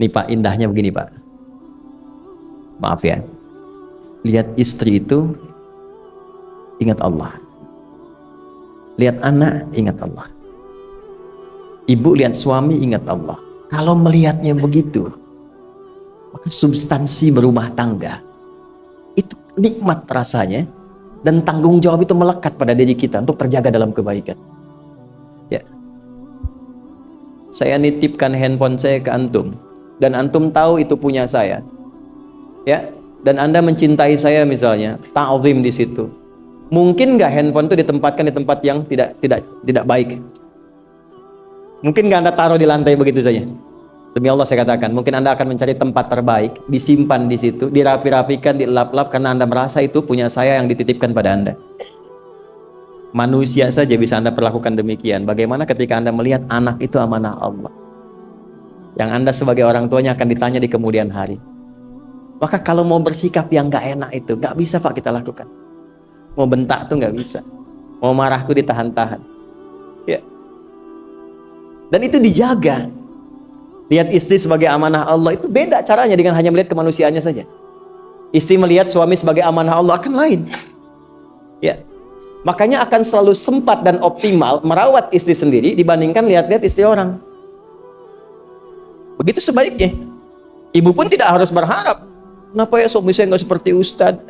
Nih Pak, indahnya begini Pak. Maaf ya. Lihat istri itu ingat Allah. Lihat anak ingat Allah. Ibu lihat suami ingat Allah. Kalau melihatnya begitu, maka substansi berumah tangga itu nikmat rasanya, dan tanggung jawab itu melekat pada diri kita untuk terjaga dalam kebaikan. Ya. Saya nitipkan handphone saya ke antum, dan antum tahu itu punya saya. Ya, dan Anda mencintai saya misalnya, ta'zim di situ. Mungkin nggak handphone itu ditempatkan di tempat yang tidak baik? Mungkin nggak Anda taruh di lantai begitu saja? Demi Allah saya katakan, mungkin Anda akan mencari tempat terbaik, disimpan di situ, dirapi-rapikan, dilap-lap, karena Anda merasa itu punya saya yang dititipkan pada Anda. Manusia saja bisa Anda perlakukan demikian. Bagaimana ketika Anda melihat anak itu amanah Allah, yang Anda sebagai orang tuanya akan ditanya di kemudian hari. Maka kalau mau bersikap yang gak enak itu gak bisa Pak kita lakukan. Mau bentak tuh gak bisa, mau marah tuh ditahan-tahan. Ya. Dan itu dijaga. Lihat istri sebagai amanah Allah itu beda caranya dengan hanya melihat kemanusiaannya saja. Istri melihat suami sebagai amanah Allah akan lain. Ya. Makanya akan selalu sempat dan optimal merawat istri sendiri dibandingkan lihat-lihat istri orang. Begitu sebaiknya. Ibu pun tidak harus berharap, kenapa ya suami saya nggak seperti Ustadz?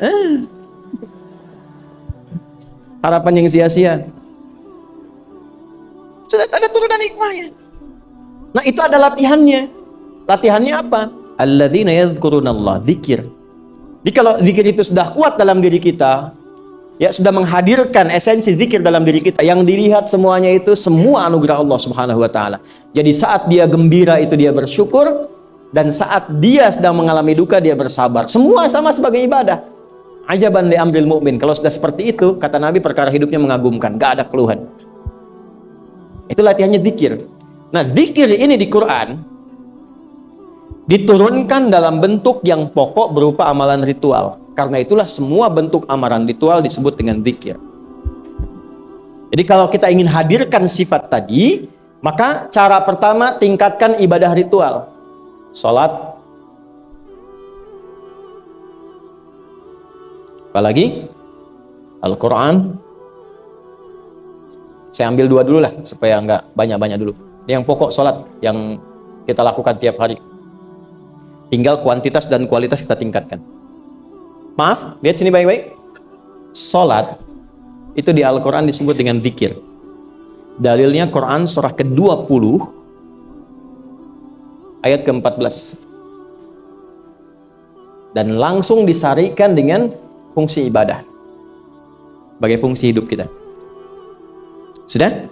Harapan yang sia-sia. Sudah ada turunan hikmahnya. Nah itu ada latihannya. Latihannya apa? Alladzina yadhkurunallah, zikir. Jadi kalau zikir itu sudah kuat dalam diri kita, ya sudah menghadirkan esensi zikir dalam diri kita, yang dilihat semuanya itu semua anugerah Allah Subhanahu wa taala. Jadi saat dia gembira itu dia bersyukur, dan saat dia sedang mengalami duka dia bersabar. Semua sama sebagai ibadah. Ajaban li amril mu'min. Kalau sudah seperti itu, kata Nabi, perkara hidupnya mengagumkan, gak ada keluhan. Itu latihannya zikir. Nah, zikir ini di Quran diturunkan dalam bentuk yang pokok berupa amalan ritual. Karena itulah semua bentuk amalan ritual disebut dengan zikir. Jadi kalau kita ingin hadirkan sifat tadi, maka cara pertama tingkatkan ibadah ritual. Salat. Apalagi? Al-Quran. Saya ambil dua dulu lah, supaya nggak banyak-banyak dulu. Yang pokok salat, yang kita lakukan tiap hari. Tinggal kuantitas dan kualitas kita tingkatkan. Maaf, lihat sini baik-baik. Salat itu di Al-Quran disebut dengan zikir. Dalilnya Quran surah ke-20 ayat ke-14. Dan langsung disarikan dengan fungsi ibadah sebagai fungsi hidup kita. Sudah?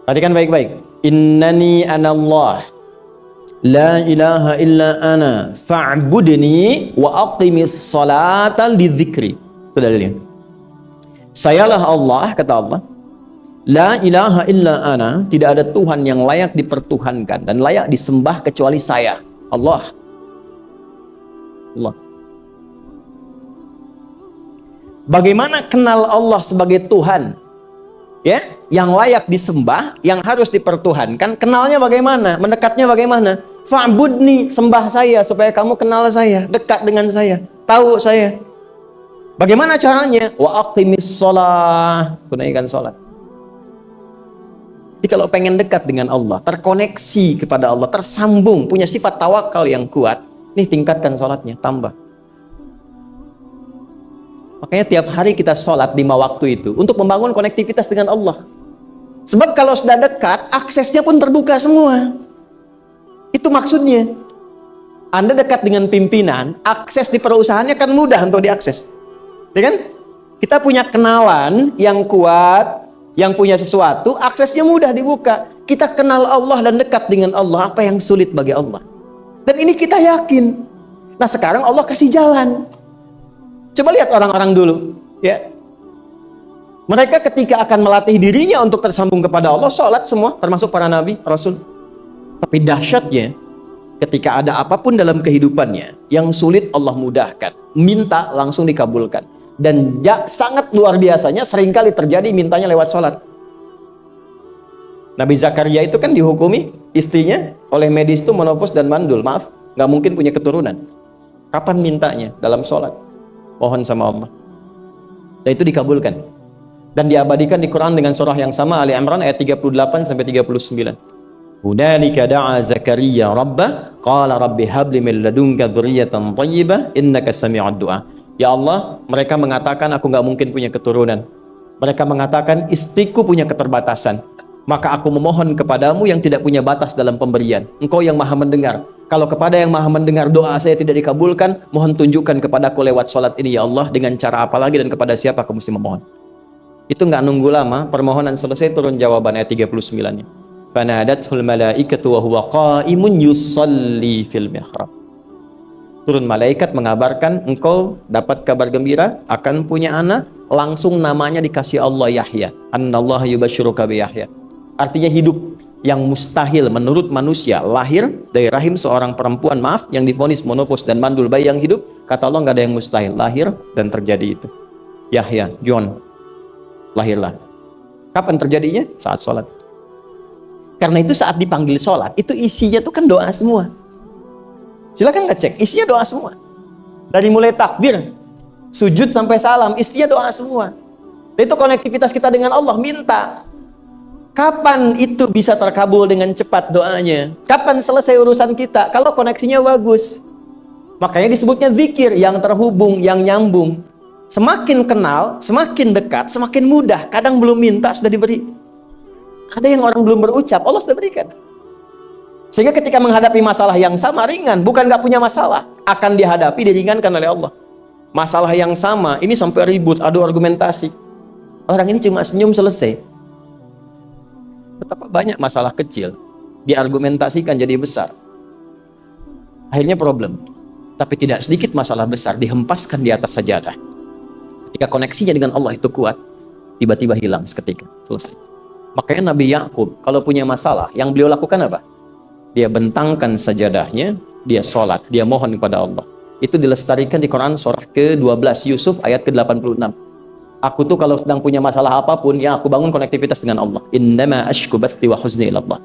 Perhatikan baik-baik. Innani anallah la ilaha illa ana fa'budni wa aqimis salata li dzikri. Itu dalilnya. Sayalah Allah, kata Allah. La ilaha illa ana, tidak ada Tuhan yang layak dipertuhankan dan layak disembah kecuali saya, Allah. Allah. Bagaimana kenal Allah sebagai Tuhan? Ya, yang layak disembah, yang harus dipertuhankan, kenalnya bagaimana? Mendekatnya bagaimana? Fa'budni, sembah saya supaya kamu kenal saya, dekat dengan saya, tahu saya. Bagaimana caranya? Wa aqimis shalah, tunaikan salat. Jadi kalau pengen dekat dengan Allah, terkoneksi kepada Allah, tersambung, punya sifat tawakal yang kuat, nih tingkatkan salatnya, tambah. Makanya tiap hari kita sholat 5 waktu itu untuk membangun konektivitas dengan Allah. Sebab kalau sudah dekat, aksesnya pun terbuka semua. Itu maksudnya. Anda dekat dengan pimpinan, akses di perusahaannya kan mudah untuk diakses. Ya kan? Kita punya kenalan yang kuat, yang punya sesuatu, aksesnya mudah dibuka. Kita kenal Allah dan dekat dengan Allah, apa yang sulit bagi Allah? Dan ini kita yakin. Nah sekarang Allah kasih jalan. Coba lihat orang-orang dulu, ya. Mereka ketika akan melatih dirinya untuk tersambung kepada Allah, sholat semua, termasuk para nabi, rasul. Tapi dahsyatnya, ketika ada apapun dalam kehidupannya yang sulit Allah mudahkan, minta langsung dikabulkan. Dan sangat luar biasanya, seringkali terjadi mintanya lewat sholat. Nabi Zakaria itu kan dihukumi Istrinya oleh medis itu menopause dan mandul. Maaf, nggak mungkin punya keturunan. Kapan mintanya? Dalam sholat. Mohon sama Allah. Dan itu dikabulkan. Dan diabadikan di Quran dengan surah yang sama, Ali Imran ayat 38 sampai 39. Hunalika da'a Zakaria rabbah qala rabbi habli min ladunka dzurriyyatan thayyibah innaka sami'ud du'a. Ya Allah, mereka mengatakan aku nggak mungkin punya keturunan. Mereka mengatakan istriku punya keterbatasan. Maka aku memohon kepadamu yang tidak punya batas dalam pemberian. Engkau yang maha mendengar. Kalau kepada yang maha mendengar doa saya tidak dikabulkan, mohon tunjukkan kepadaku lewat sholat ini ya Allah, dengan cara apa lagi dan kepada siapa aku mesti memohon. Itu nggak nunggu lama, permohonan selesai turun jawaban ayat 39-nya. Fanadathul malaikatu wa huwa qa'imun yusalli fil mihrab. Turun malaikat mengabarkan engkau dapat kabar gembira akan punya anak, langsung namanya dikasih Allah Yahya. Annallaha yubasyiruka bi Yahya. Artinya hidup yang mustahil menurut manusia, lahir dari rahim seorang perempuan, maaf, yang divonis monopause dan mandul, bayi yang hidup, kata Allah nggak ada yang mustahil, lahir dan terjadi itu. Yahya, John, lahirlah. Kapan terjadinya? Saat sholat. Karena itu saat dipanggil sholat, itu isinya tuh kan doa semua. Silakan ngecek, isinya doa semua. Dari mulai takbir, sujud sampai salam, isinya doa semua. Dan itu konektivitas kita dengan Allah, minta. Kapan itu bisa terkabul dengan cepat doanya? Kapan selesai urusan kita? Kalau koneksinya bagus. Makanya disebutnya zikir, yang terhubung, yang nyambung. Semakin kenal, semakin dekat, semakin mudah. Kadang belum minta, sudah diberi. Ada yang orang belum berucap, Allah sudah berikan. Sehingga ketika menghadapi masalah yang sama, ringan. Bukan gak punya masalah. Akan dihadapi, diringankan oleh Allah. Masalah yang sama, ini sampai ribut, adu argumentasi. Orang ini cuma senyum, selesai. Betapa banyak masalah kecil diargumentasikan jadi besar. Akhirnya problem. Tapi tidak sedikit masalah besar dihempaskan di atas sajadah. Ketika koneksinya dengan Allah itu kuat, tiba-tiba hilang seketika. Selesai. Makanya Nabi Yakub kalau punya masalah, yang beliau lakukan apa? Dia bentangkan sajadahnya, dia sholat, dia mohon kepada Allah. Itu dilestarikan di Quran surah ke-12 Yusuf ayat ke-86. Aku tuh kalau sedang punya masalah apapun, ya aku bangun konektivitas dengan Allah. Innama ashku bathi wa huzni ilallah.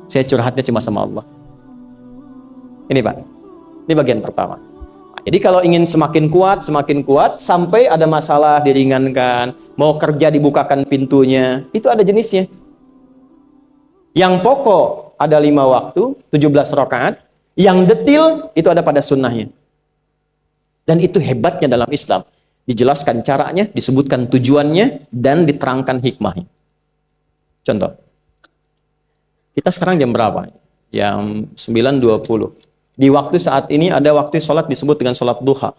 Saya curhatnya cuma sama Allah. Ini Pak, ini bagian pertama. Jadi kalau ingin semakin kuat, sampai ada masalah diringankan, mau kerja dibukakan pintunya, itu ada jenisnya. Yang pokok ada 5 waktu, 17 rakaat. Yang detil itu ada pada sunnahnya. Dan itu hebatnya dalam Islam. Dijelaskan caranya, disebutkan tujuannya, dan diterangkan hikmahnya. Contoh, kita sekarang jam berapa? Jam 9.20. Di waktu saat ini ada waktu sholat disebut dengan sholat duha.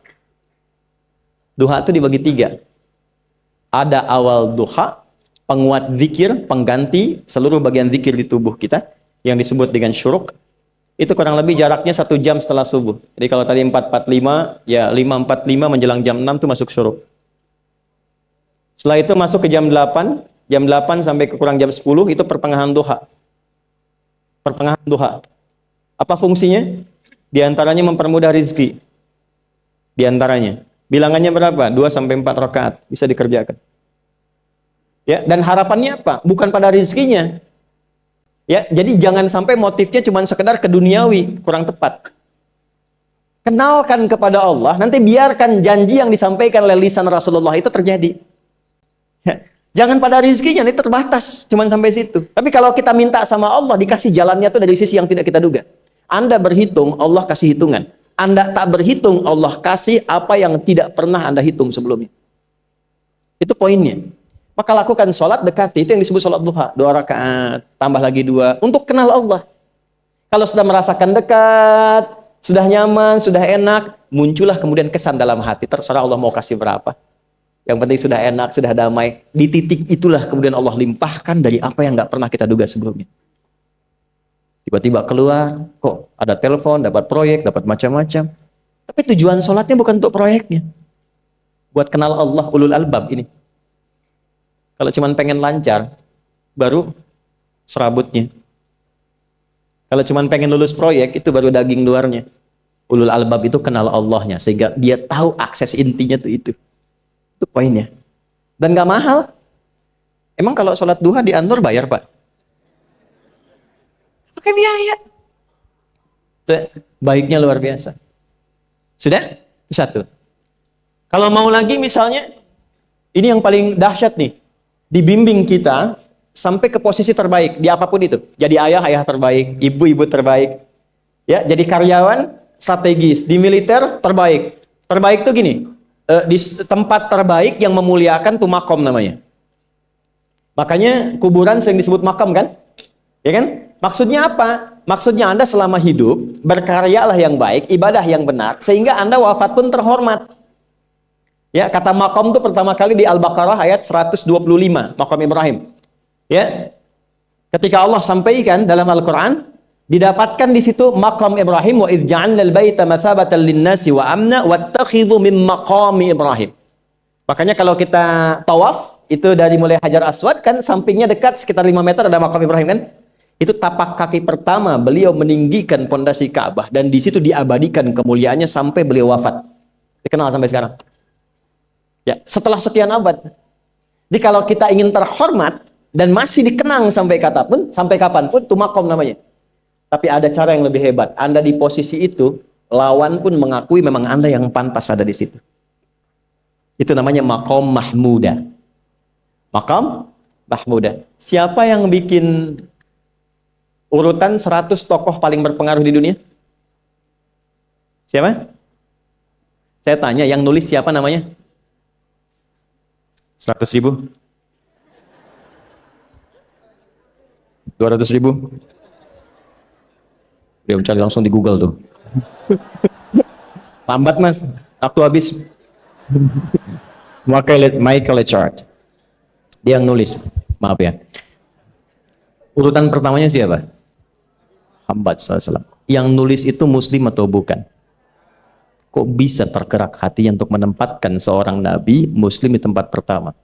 Duha itu dibagi 3. Ada awal duha, penguat zikir, pengganti seluruh bagian zikir di tubuh kita, yang disebut dengan syuruk. Itu kurang lebih jaraknya 1 jam setelah subuh. Jadi kalau tadi 4.45, ya 5.45 menjelang jam 6 itu masuk syuruk. Setelah itu masuk ke jam 8 sampai ke kurang jam 10 itu pertengahan duha. Pertengahan duha. Apa fungsinya? Di antaranya mempermudah rizki. Di antaranya. Bilangannya berapa? 2 sampai 4 rakaat bisa dikerjakan. Ya, dan harapannya apa? Bukan pada rizkinya. Ya, jadi jangan sampai motifnya cuma sekedar keduniawi, kurang tepat. Kenalkan kepada Allah, nanti biarkan janji yang disampaikan oleh lisan Rasulullah itu terjadi. Ya, jangan pada rizkinya, ini terbatas, cuma sampai situ. Tapi kalau kita minta sama Allah, dikasih jalannya itu dari sisi yang tidak kita duga. Anda berhitung, Allah kasih hitungan. Anda tak berhitung, Allah kasih apa yang tidak pernah Anda hitung sebelumnya. Itu poinnya. Maka lakukan sholat, dekati. Itu yang disebut sholat duha. 2 rakaat, tambah lagi 2. Untuk kenal Allah. Kalau sudah merasakan dekat, sudah nyaman, sudah enak, muncullah kemudian kesan dalam hati. Terserah Allah mau kasih berapa. Yang penting sudah enak, sudah damai. Di titik itulah kemudian Allah limpahkan dari apa yang nggak pernah kita duga sebelumnya. Tiba-tiba keluar, kok ada telepon, dapat proyek, dapat macam-macam. Tapi tujuan sholatnya bukan untuk proyeknya. Buat kenal Allah, ulul albab ini. Kalau cuma pengen lancar, baru serabutnya. Kalau cuma pengen lulus proyek, itu baru daging luarnya. Ulul albab itu kenal Allahnya, sehingga dia tahu akses intinya tuh itu. Itu poinnya. Dan gak mahal. Emang kalau sholat duha di Anur bayar, Pak? Pakai biaya. Baiknya luar biasa. Sudah? Satu. Kalau mau lagi misalnya, ini yang paling dahsyat nih. Dibimbing kita sampai ke posisi terbaik di apapun itu. Jadi ayah terbaik, ibu terbaik. Ya, jadi karyawan strategis, di militer terbaik. Terbaik tuh gini, di tempat terbaik yang memuliakan tuh makom namanya. Makanya kuburan sering disebut makam kan? Ya kan? Maksudnya apa? Maksudnya Anda selama hidup berkaryalah yang baik, ibadah yang benar, sehingga Anda wafat pun terhormat. Ya, kata makom itu pertama kali di Al-Baqarah ayat 125, makom Ibrahim. Ya. Ketika Allah sampaikan dalam Al-Qur'an, didapatkan di situ makom Ibrahim, wa idz ja'alnal baita matsabatan lin-nasi wa amna wattakhidhu min maqami Ibrahim. Makanya kalau kita tawaf, itu dari mulai Hajar Aswad kan sampingnya dekat sekitar 5 meter ada makom Ibrahim kan? Itu tapak kaki pertama beliau meninggikan pondasi Ka'bah dan di situ diabadikan kemuliaannya sampai beliau wafat. Dikenal sampai sekarang. Ya, setelah sekian abad. Jadi kalau kita ingin terhormat dan masih dikenang sampai kapanpun, itu makom namanya. Tapi ada cara yang lebih hebat. Anda di posisi itu, lawan pun mengakui memang Anda yang pantas ada di situ. Itu namanya makom mahmuda. Makom mahmuda. Siapa yang bikin urutan 100 tokoh paling berpengaruh di dunia? Siapa? Saya tanya, yang nulis siapa namanya? 100.000? 200.000? Dia mencari langsung di Google tuh. Lambat mas, waktu habis. Michael Chart. Dia yang nulis, maaf ya. Urutan pertamanya siapa? Muhammad SAW. Yang nulis itu muslim atau bukan? Kok bisa tergerak hatinya untuk menempatkan seorang nabi muslim di tempat pertama?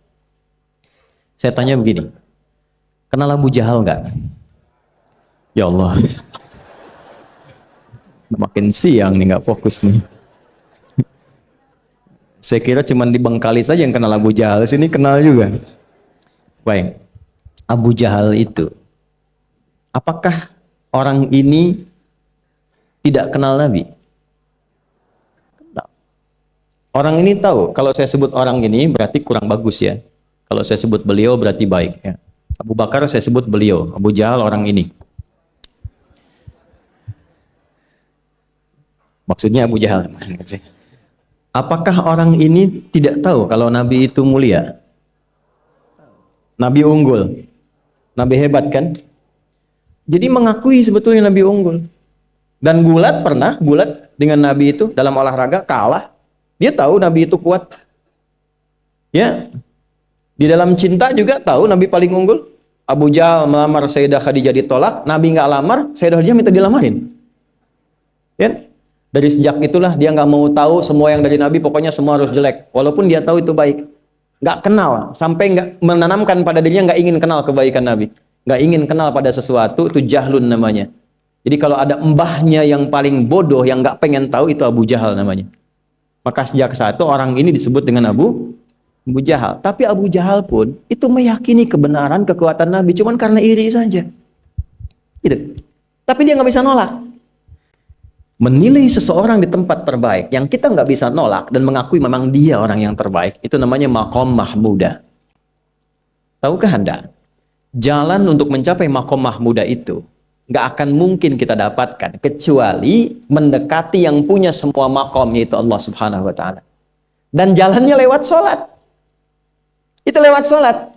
Saya tanya begini, kenal Abu Jahal nggak? Ya Allah, makin siang nih nggak fokus nih. Saya kira cuma di Bengkali saja yang kenal Abu Jahal, sini kenal juga. Baik, Abu Jahal itu, apakah orang ini tidak kenal Nabi? Orang ini tahu, kalau saya sebut orang ini berarti kurang bagus ya. Kalau saya sebut beliau berarti baik ya. Abu Bakar saya sebut beliau, Abu Jahal orang ini. Maksudnya Abu Jahal. Apakah orang ini tidak tahu kalau Nabi itu mulia? Nabi unggul. Nabi hebat kan? Jadi mengakui sebetulnya Nabi unggul. Dan gulat dengan Nabi itu dalam olahraga kalah. Dia tahu Nabi itu kuat. Ya. Di dalam cinta juga tahu Nabi paling unggul. Abu Jahal melamar Sayyidah Khadijah ditolak, Nabi nggak lamar, Sayyidah Khadijah minta dilamarin. Ya. Dari sejak itulah dia nggak mau tahu semua yang dari Nabi, pokoknya semua harus jelek. Walaupun dia tahu itu baik. Nggak kenal, sampai nggak menanamkan pada dirinya nggak ingin kenal kebaikan Nabi. Nggak ingin kenal pada sesuatu, itu jahlun namanya. Jadi kalau ada mbahnya yang paling bodoh, yang nggak pengen tahu, itu Abu Jahal namanya. Maka sejak saat itu orang ini disebut dengan Abu Jahal. Tapi Abu Jahal pun itu meyakini kebenaran, kekuatan Nabi, cuman karena iri saja. Gitu. Tapi dia nggak bisa nolak. Menilai seseorang di tempat terbaik yang kita nggak bisa nolak dan mengakui memang dia orang yang terbaik, itu namanya makom mahmuda. Tahukah Anda? Jalan untuk mencapai makom mahmuda itu nggak akan mungkin kita dapatkan kecuali mendekati yang punya semua makom, yaitu Allah Subhanahu wa Ta'ala. Dan jalannya lewat sholat. Itu lewat sholat.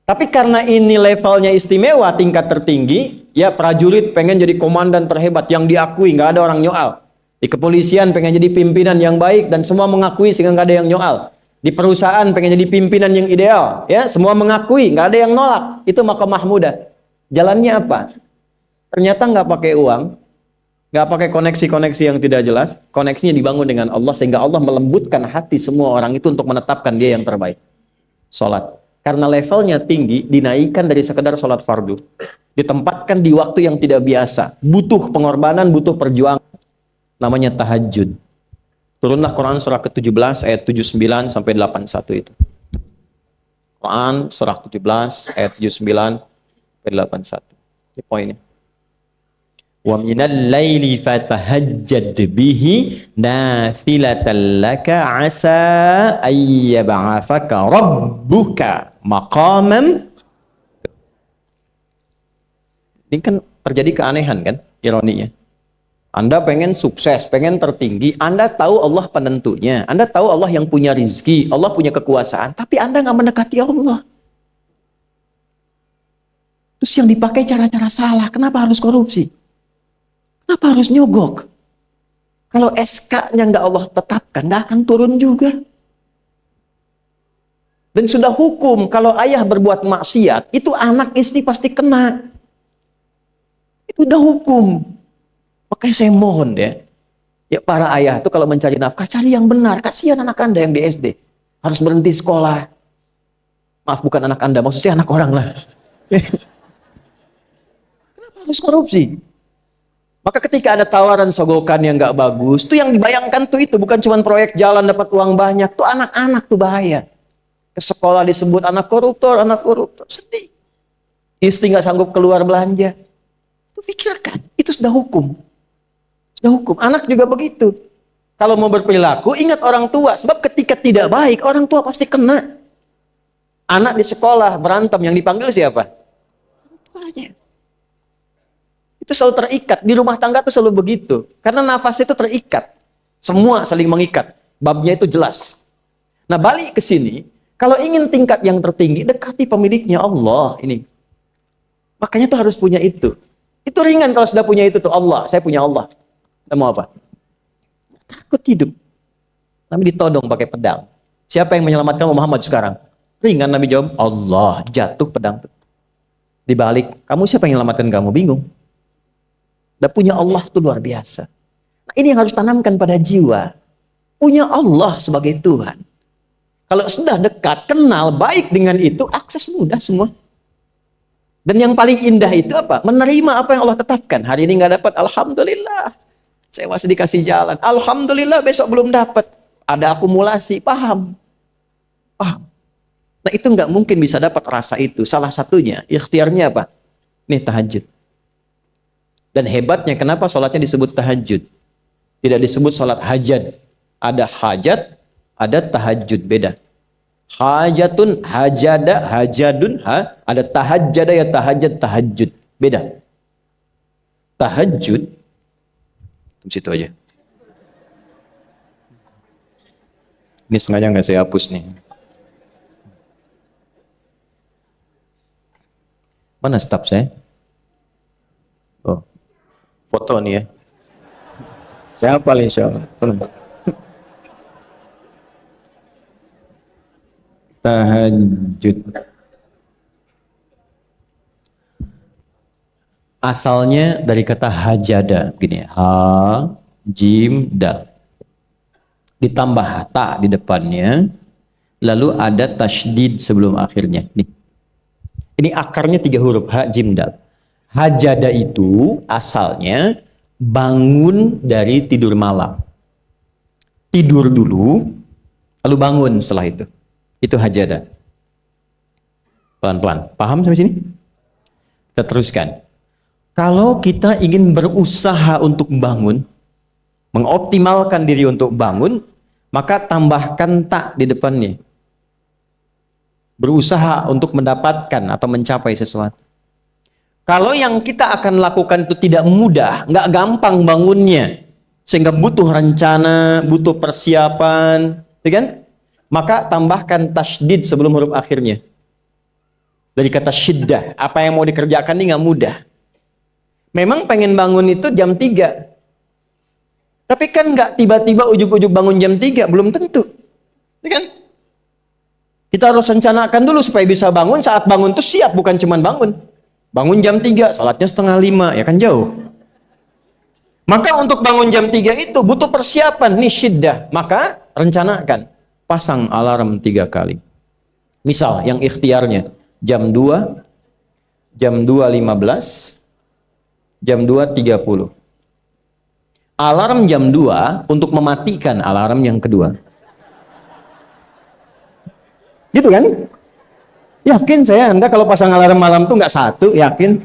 Tapi karena ini levelnya istimewa, tingkat tertinggi, ya prajurit pengen jadi komandan terhebat yang diakui, nggak ada orang nyoal. Di kepolisian pengen jadi pimpinan yang baik dan semua mengakui sehingga nggak ada yang nyoal. Di perusahaan pengen jadi pimpinan yang ideal, ya semua mengakui, nggak ada yang nolak. Itu makom mahmuda. Jalannya apa? Ternyata nggak pakai uang, nggak pakai koneksi-koneksi yang tidak jelas. Koneksinya dibangun dengan Allah sehingga Allah melembutkan hati semua orang itu untuk menetapkan dia yang terbaik. Sholat. Karena levelnya tinggi, dinaikkan dari sekedar sholat fardu. Ditempatkan di waktu yang tidak biasa. Butuh pengorbanan, butuh perjuangan. Namanya tahajud. Turunlah Quran surah ke-17 ayat 79 sampai 81 itu. Quran surah 17 ayat 79 sampai 81. Ini poinnya. Wa minal laili fatahajjad bihi nafilatan laka asa ayyab'atsaka rabbuka maqaman. Ini kan terjadi keanehan kan, ironinya. Anda pengen sukses, pengen tertinggi, Anda tahu Allah penentunya, Anda tahu Allah yang punya rizki, Allah punya kekuasaan, tapi Anda nggak mendekati Allah. Terus yang dipakai cara-cara salah, kenapa harus korupsi? Kenapa harus nyogok? Kalau SK-nya nggak Allah tetapkan, nggak akan turun juga. Dan sudah hukum, kalau ayah berbuat maksiat, itu anak istri pasti kena. Itu udah hukum. Makanya saya mohon deh, ya para ayah itu kalau mencari nafkah, cari yang benar. Kasihan anak Anda yang di SD. Harus berhenti sekolah. Maaf, bukan anak Anda, maksudnya anak orang lah. Kenapa harus korupsi? Maka ketika ada tawaran sogokan yang nggak bagus, tuh yang dibayangkan tuh itu bukan cuma proyek jalan dapat uang banyak, tuh anak-anak tuh bahaya. Ke sekolah disebut anak koruptor, sedih. Istri nggak sanggup keluar belanja. Tuh pikirkan, itu sudah hukum. Sudah hukum. Anak juga begitu. Kalau mau berperilaku, ingat orang tua. Sebab ketika tidak baik, orang tua pasti kena. Anak di sekolah berantem, yang dipanggil siapa? Orang tuanya. Itu selalu terikat. Di rumah tangga itu selalu begitu. Karena nafas itu terikat. Semua saling mengikat. Babnya itu jelas. Nah, balik ke sini. Kalau ingin tingkat yang tertinggi, dekati pemiliknya Allah. Ini. Makanya tuh harus punya itu. Itu ringan kalau sudah punya itu tuh Allah. Saya punya Allah. Kita mau apa? Takut hidup. Nabi ditodong pakai pedang. Siapa yang menyelamatkan Muhammad sekarang? Ringan Nabi jawab, Allah. Jatuh pedang. Dibalik, kamu siapa yang menyelamatkan kamu? Bingung. Dan punya Allah itu luar biasa. Nah, ini yang harus tanamkan pada jiwa. Punya Allah sebagai Tuhan. Kalau sudah dekat, kenal, baik dengan itu, akses mudah semua. Dan yang paling indah itu apa? Menerima apa yang Allah tetapkan. Hari ini nggak dapat, alhamdulillah. Saya masih dikasih jalan. Alhamdulillah, besok belum dapat. Ada akumulasi, paham. Paham. Nah, itu nggak mungkin bisa dapat rasa itu. Salah satunya, ikhtiarnya apa? Nih, tahajud. Dan hebatnya kenapa sholatnya disebut tahajud? Tidak disebut sholat hajat. Ada hajat, ada tahajud, beda. Hajatun, hajada, hajadun, ada tahajjada ya tahajud, tahajud. Beda. Tahajud, di situ aja. Ini sengaja nggak saya hapus nih. Mana staf saya? Oh. Foto nih ya. Saya hafal insya Allah. Tahajud. Asalnya dari kata hajada. Begini. Ha, jim, dal. Ditambah ta di depannya. Lalu ada tasydid sebelum akhirnya. Nih. Ini akarnya 3 huruf. Ha, jim, dal. Hajada itu asalnya bangun dari tidur malam. Tidur dulu, lalu bangun setelah itu. Itu hajada. Pelan-pelan. Paham sampai sini? Kita teruskan. Kalau kita ingin berusaha untuk bangun, mengoptimalkan diri untuk bangun, maka tambahkan tak di depannya. Berusaha untuk mendapatkan atau mencapai sesuatu. Kalau yang kita akan lakukan itu tidak mudah, nggak gampang bangunnya, sehingga butuh rencana, butuh persiapan, ya kan? Maka tambahkan tasydid sebelum huruf akhirnya. Dari kata syiddah, apa yang mau dikerjakan ini nggak mudah. Memang pengen bangun itu jam 3. Tapi kan nggak tiba-tiba ujuk-ujuk bangun jam 3, belum tentu. Ya kan? Kita harus rencanakan dulu supaya bisa bangun, saat bangun itu siap, bukan cuma bangun. Bangun jam 3, salatnya 4:30, ya kan jauh. Maka untuk bangun jam 3 itu butuh persiapan, nih syiddah. Maka rencanakan, pasang alarm 3 kali. Misal yang ikhtiarnya jam 2, jam 2.15, jam 2.30. Alarm jam 2 untuk mematikan alarm yang kedua. Gitu kan? Yakin saya, Anda kalau pasang alarm malam tuh nggak 1, yakin?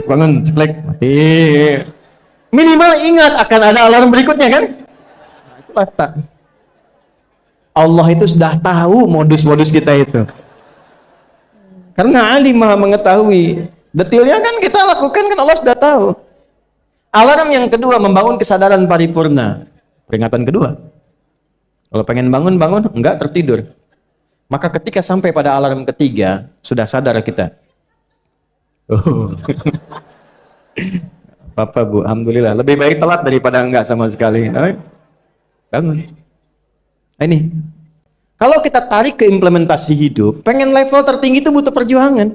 bangun, ceklek, mati. Minimal ingat akan ada alarm berikutnya kan? Nah, itulah tak. Allah itu sudah tahu modus-modus kita itu. Karena alim maha mengetahui. Detailnya kan kita lakukan kan Allah sudah tahu. Alarm yang kedua, membangun kesadaran paripurna. Peringatan kedua. Kalau pengen bangun, enggak tertidur. Maka ketika sampai pada alarm ketiga, sudah sadar kita. Oh. Papa Bu, alhamdulillah. Lebih baik telat daripada enggak sama sekali. Bangun. Nah, ini. Kalau kita tarik ke implementasi hidup, pengen level tertinggi itu butuh perjuangan.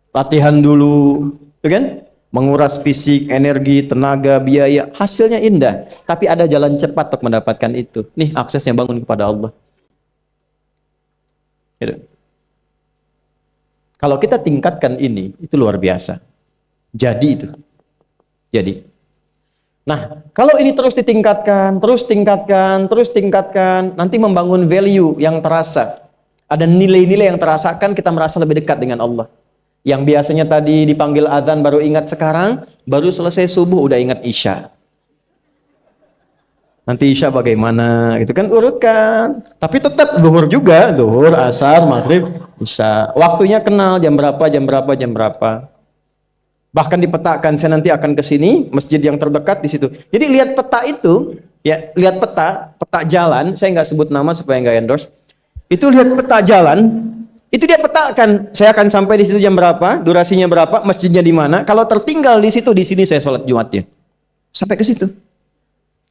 Latihan dulu, kan? Menguras fisik, energi, tenaga, biaya, hasilnya indah. Tapi ada jalan cepat untuk mendapatkan itu. Nih aksesnya, bangun kepada Allah. Gitu. Kalau kita tingkatkan ini, itu luar biasa. Jadi itu. Jadi. Nah, kalau ini terus ditingkatkan, terus tingkatkan, nanti membangun value yang terasa. Ada nilai-nilai yang terasakan, kita merasa lebih dekat dengan Allah. Yang biasanya tadi dipanggil azan baru ingat sekarang, baru selesai subuh udah ingat isya. Nanti isya bagaimana? Itu kan urutkan. Tapi tetap zuhur juga, zuhur, asar, maghrib, isya. Waktunya kenal jam berapa. Bahkan dipetakan, saya nanti akan ke sini, masjid yang terdekat di situ. Jadi lihat peta itu, ya, lihat peta jalan, saya nggak sebut nama supaya nggak endorse. Itu lihat peta jalan. Itu dia petakan, saya akan sampai di situ jam berapa, durasinya berapa, masjidnya di mana. Kalau tertinggal di situ, di sini saya sholat Jumatnya. Sampai ke situ.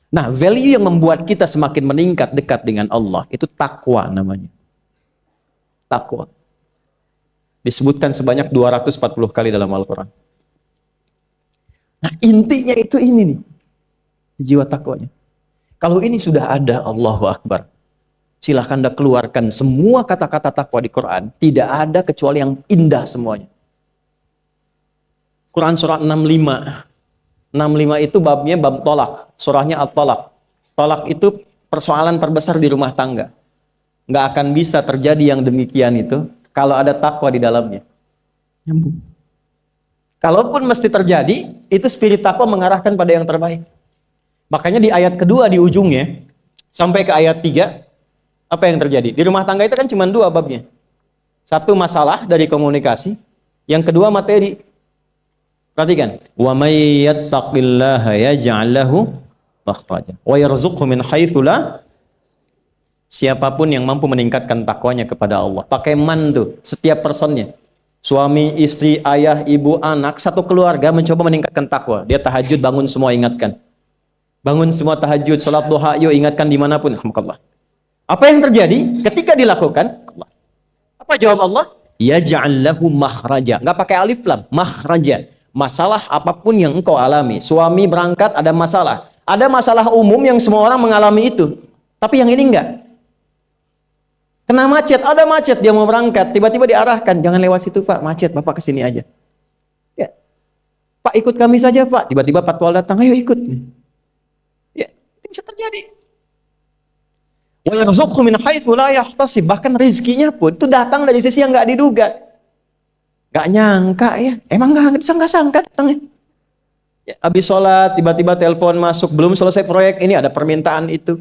Nah, value yang membuat kita semakin meningkat dekat dengan Allah, itu takwa namanya. Takwa. Disebutkan sebanyak 240 kali dalam Al-Quran. Nah, intinya itu ini nih. Jiwa takwanya. Kalau ini sudah ada, Allahu Akbar. Silahkan Anda keluarkan semua kata-kata takwa di Quran. Tidak ada kecuali yang indah semuanya. Quran surah 65. 65 itu babnya bab tolak. Surahnya at-tolak. Tolak itu persoalan terbesar di rumah tangga. Nggak akan bisa terjadi yang demikian itu kalau ada takwa di dalamnya. Nyambung. Kalaupun mesti terjadi, itu spirit takwa mengarahkan pada yang terbaik. Makanya di ayat kedua di ujungnya, sampai ke ayat 3, apa yang terjadi? Di rumah tangga itu kan cuma 2 babnya. Satu masalah dari komunikasi, yang kedua materi. Perhatikan. Wa may yattaqillaha yaj'al lahu makhraja wa yarzuqhu min haitsu la. Siapapun yang mampu meningkatkan takwanya kepada Allah. Pakai man tuh, setiap personnya. Suami, istri, ayah, ibu, anak, satu keluarga mencoba meningkatkan takwa. Dia tahajud, bangun semua ingatkan. Bangun semua tahajud, salat duha, yuk ingatkan dimanapun. Alhamdulillah. Apa yang terjadi ketika dilakukan? Apa jawab Allah? Yaj'al lahu makhraja. Enggak pakai alif lam, makhraja. Masalah apapun yang engkau alami. Suami berangkat ada masalah. Ada masalah umum yang semua orang mengalami itu. Tapi yang ini enggak. Kena macet, ada macet, dia mau berangkat, tiba-tiba diarahkan, jangan lewat situ Pak, macet, Bapak kesini aja. Ya. Pak ikut kami saja Pak, tiba-tiba patwal datang, ayo ikut. Ya, itu bisa terjadi. Wa yarzuqhu min haitsu la yahtasib, bahkan rezekinya pun itu datang dari sisi yang nggak diduga. Nggak nyangka ya, emang nggak sangka datangnya. Ya, habis sholat, tiba-tiba telepon masuk, belum selesai proyek, ini ada permintaan itu.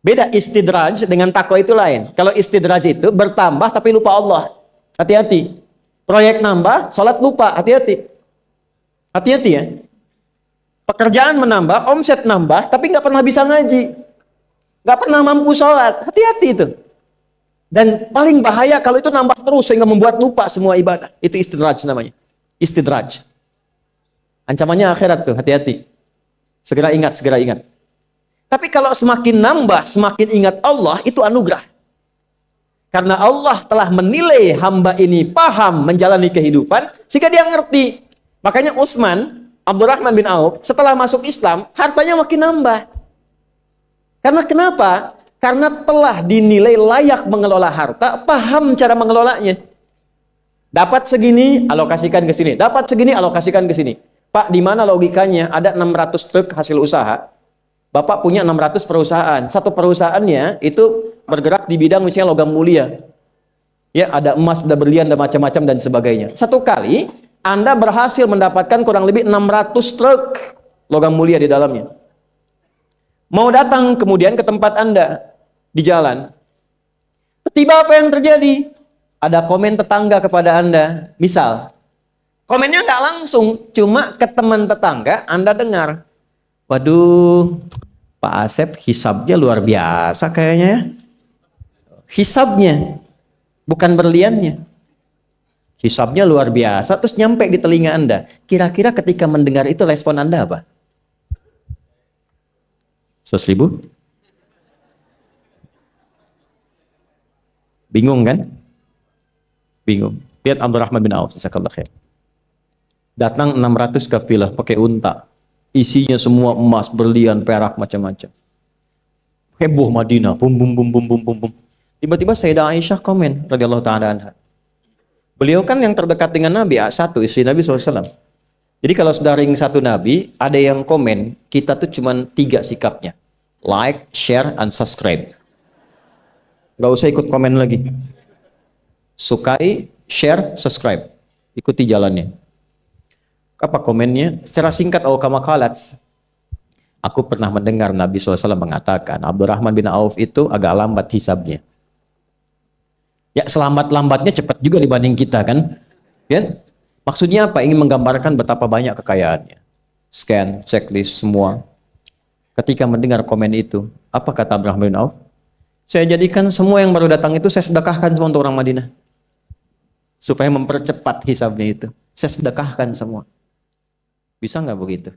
Beda istidraj dengan takwa itu lain. Kalau istidraj itu bertambah tapi lupa Allah. Hati-hati. Proyek nambah, sholat lupa. Hati-hati. Hati-hati ya. Pekerjaan menambah, omset nambah, tapi nggak pernah bisa ngaji. Nggak pernah mampu sholat. Hati-hati itu. Dan paling bahaya kalau itu nambah terus sehingga membuat lupa semua ibadah. Itu istidraj namanya. Istidraj. Ancamannya akhirat tuh, hati-hati. Segera ingat, segera ingat. Tapi kalau semakin nambah, semakin ingat Allah, itu anugerah. Karena Allah telah menilai hamba ini paham menjalani kehidupan, sehingga dia ngerti. Makanya Utsman, Abdurrahman bin Auf, setelah masuk Islam, hartanya makin nambah. Karena kenapa? Karena telah dinilai layak mengelola harta, paham cara mengelolanya. Dapat segini, alokasikan ke sini. Dapat segini, alokasikan ke sini. Pak, di mana logikanya? Ada 600 truk hasil usaha. Bapak punya 600 perusahaan. Satu perusahaannya itu bergerak di bidang misalnya logam mulia. Ya, ada emas, ada berlian, ada macam-macam dan sebagainya. Satu kali Anda berhasil mendapatkan kurang lebih 600 truk logam mulia di dalamnya. Mau datang kemudian ke tempat Anda di jalan. Tiba apa yang terjadi? Ada komen tetangga kepada Anda. Misal, komennya nggak langsung, cuma ke teman tetangga Anda dengar. Waduh, Pak Asep hisabnya luar biasa kayaknya ya. Hisabnya, bukan berliannya. Hisabnya luar biasa, terus nyampe di telinga Anda. Kira-kira ketika mendengar itu respon Anda apa? 100.000? Bingung kan? Bingung. Lihat Abdurrahman bin Auf, jazakallahu khair. Datang 600 kafilah pakai unta. Isinya semua emas, berlian, perak, macam-macam. Heboh Madinah, bum bum bum bum bum bum bum. Tiba-tiba Sayyidah Aisyah komen radhiyallahu taala anha. Beliau kan yang terdekat dengan Nabi, satu istri Nabi SAW. Jadi kalau sudah ring satu Nabi, ada yang komen, kita tuh cuma 3 sikapnya. Like, share, and subscribe. Gak usah ikut komen lagi. Sukai, share, subscribe. Ikuti jalannya. Apa komennya? Secara singkat, kama qalat. Aku pernah mendengar Nabi SAW mengatakan, Abdurrahman bin Auf itu agak lambat hisabnya. Ya selamat-lambatnya cepat juga dibanding kita kan. Ya? Maksudnya apa? Ingin menggambarkan betapa banyak kekayaannya. Scan, checklist, semua. Ketika mendengar komen itu, apa kata Abdurrahman bin Auf? Saya jadikan semua yang baru datang itu saya sedekahkan semua untuk orang Madinah. Supaya mempercepat hisabnya itu. Saya sedekahkan semua. Bisa nggak begitu?